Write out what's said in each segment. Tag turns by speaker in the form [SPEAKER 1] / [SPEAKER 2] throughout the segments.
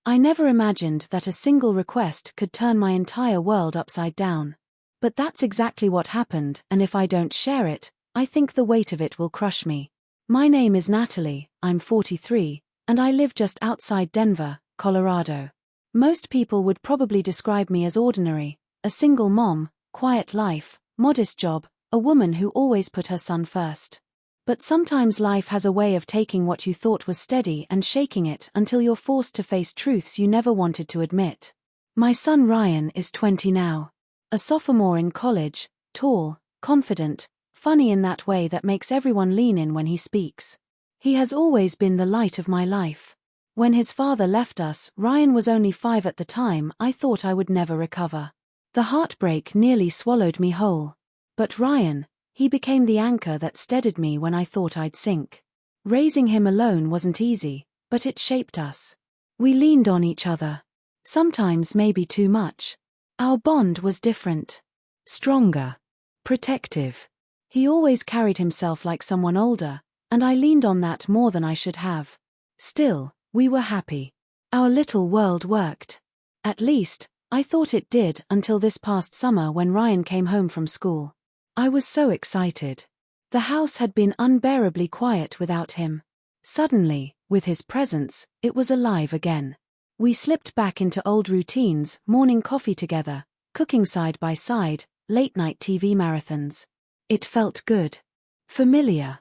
[SPEAKER 1] I never imagined that a single request could turn my entire world upside down. But that's exactly what happened, and if I don't share it, I think the weight of it will crush me. My name is Natalie, I'm 43, and I live just outside Denver, Colorado. Most people would probably describe me as ordinary, a single mom, quiet life, modest job, a woman who always put her son first. But sometimes life has a way of taking what you thought was steady and shaking it until you're forced to face truths you never wanted to admit. My son Ryan is 20 now. A sophomore in college, tall, confident, funny in that way that makes everyone lean in when he speaks. He has always been the light of my life. When his father left us, Ryan was only 5 at the time. I thought I would never recover. The heartbreak nearly swallowed me whole. But Ryan, he became the anchor that steadied me when I thought I'd sink. Raising him alone wasn't easy, but it shaped us. We leaned on each other. Sometimes maybe too much. Our bond was different. Stronger. Protective. He always carried himself like someone older, and I leaned on that more than I should have. Still, we were happy. Our little world worked. At least, I thought it did until this past summer when Ryan came home from school. I was so excited. The house had been unbearably quiet without him. Suddenly, with his presence, it was alive again. We slipped back into old routines, morning coffee together, cooking side by side, late-night TV marathons. It felt good. Familiar.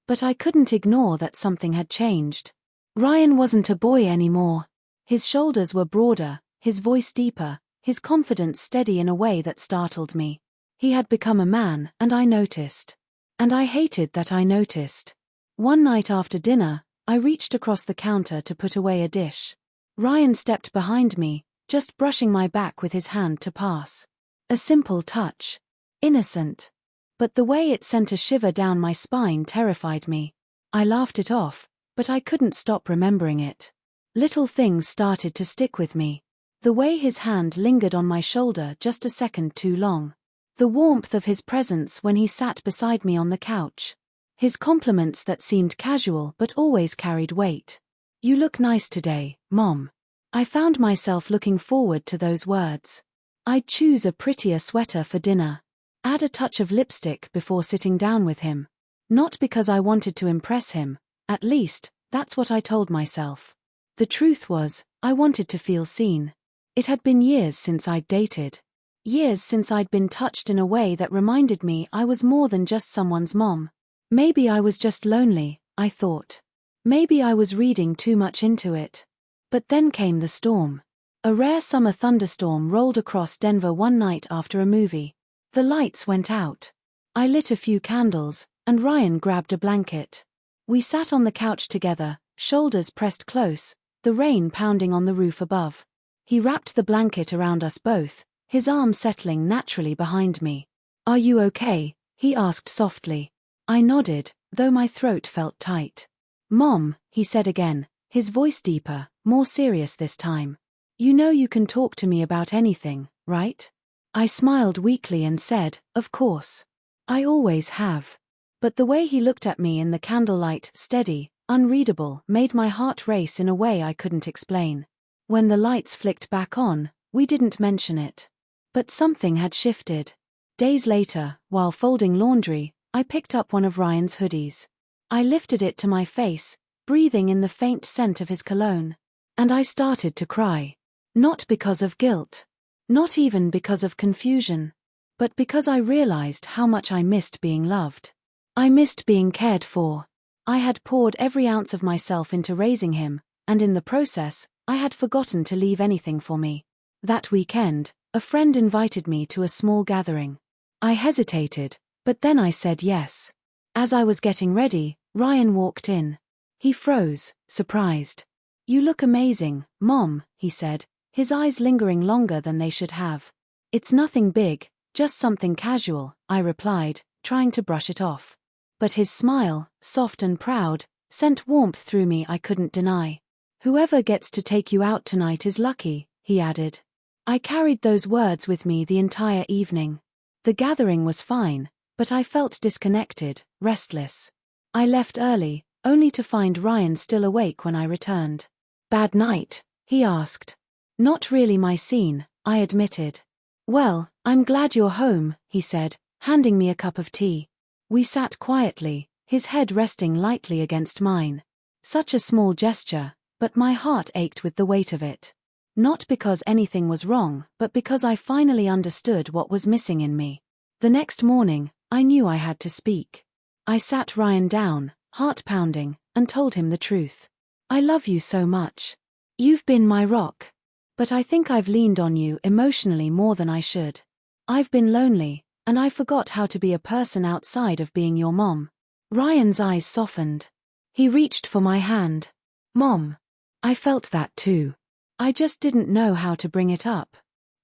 [SPEAKER 1] But I couldn't ignore that something had changed. Ryan wasn't a boy anymore. His shoulders were broader, his voice deeper, his confidence steady in a way that startled me. He had become a man, and I noticed. And I hated that I noticed. One night after dinner, I reached across the counter to put away a dish. Ryan stepped behind me, just brushing my back with his hand to pass. A simple touch. Innocent. But the way it sent a shiver down my spine terrified me. I laughed it off, but I couldn't stop remembering it. Little things started to stick with me. The way his hand lingered on my shoulder just a second too long. The warmth of his presence when he sat beside me on the couch. His compliments that seemed casual but always carried weight. "You look nice today, Mom." I found myself looking forward to those words. I'd choose a prettier sweater for dinner. Add a touch of lipstick before sitting down with him. Not because I wanted to impress him, at least, that's what I told myself. The truth was, I wanted to feel seen. It had been years since I'd dated. Years since I'd been touched in a way that reminded me I was more than just someone's mom. Maybe I was just lonely, I thought. Maybe I was reading too much into it. But then came the storm. A rare summer thunderstorm rolled across Denver one night after a movie. The lights went out. I lit a few candles, and Ryan grabbed a blanket. We sat on the couch together, shoulders pressed close, the rain pounding on the roof above. He wrapped the blanket around us both, his arm settling naturally behind me. "Are you okay?" he asked softly. I nodded, though my throat felt tight. "Mom," he said again, his voice deeper, more serious this time. "You know you can talk to me about anything, right?" I smiled weakly and said, "Of course. I always have." But the way he looked at me in the candlelight, steady, unreadable, made my heart race in a way I couldn't explain. When the lights flicked back on, we didn't mention it. But something had shifted. Days later, while folding laundry, I picked up one of Ryan's hoodies. I lifted it to my face, breathing in the faint scent of his cologne. And I started to cry. Not because of guilt. Not even because of confusion. But because I realized how much I missed being loved. I missed being cared for. I had poured every ounce of myself into raising him, and in the process, I had forgotten to leave anything for me. That weekend, a friend invited me to a small gathering. I hesitated, but then I said yes. As I was getting ready, Ryan walked in. He froze, surprised. "You look amazing, Mom," he said, his eyes lingering longer than they should have. "It's nothing big, just something casual," I replied, trying to brush it off. But his smile, soft and proud, sent warmth through me I couldn't deny. "Whoever gets to take you out tonight is lucky," he added. I carried those words with me the entire evening. The gathering was fine, but I felt disconnected, restless. I left early, only to find Ryan still awake when I returned. "Bad night," he asked. Not really my scene, I admitted. Well, I'm glad you're home, he said, handing me a cup of tea. We sat quietly, his head resting lightly against mine. Such a small gesture, but my heart ached with the weight of it. Not because anything was wrong, but because I finally understood what was missing in me. The next morning, I knew I had to speak. I sat Ryan down, heart pounding, and told him the truth. I love you so much. You've been my rock. But I think I've leaned on you emotionally more than I should. I've been lonely, and I forgot how to be a person outside of being your mom. Ryan's eyes softened. He reached for my hand. Mom. I felt that too. I just didn't know how to bring it up.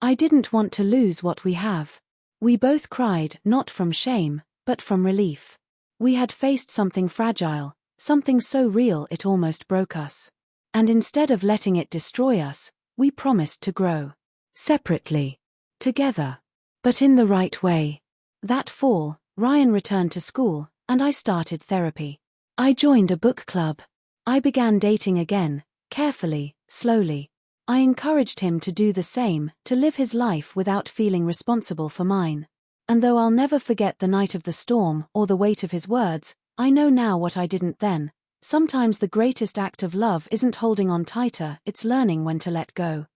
[SPEAKER 1] I didn't want to lose what we have. We both cried, not from shame, but from relief. We had faced something fragile, something so real it almost broke us. And instead of letting it destroy us, we promised to grow. Separately. Together. But in the right way. That fall, Ryan returned to school, and I started therapy. I joined a book club. I began dating again, carefully, slowly. I encouraged him to do the same, to live his life without feeling responsible for mine. And though I'll never forget the night of the storm or the weight of his words, I know now what I didn't then. Sometimes the greatest act of love isn't holding on tighter, it's learning when to let go.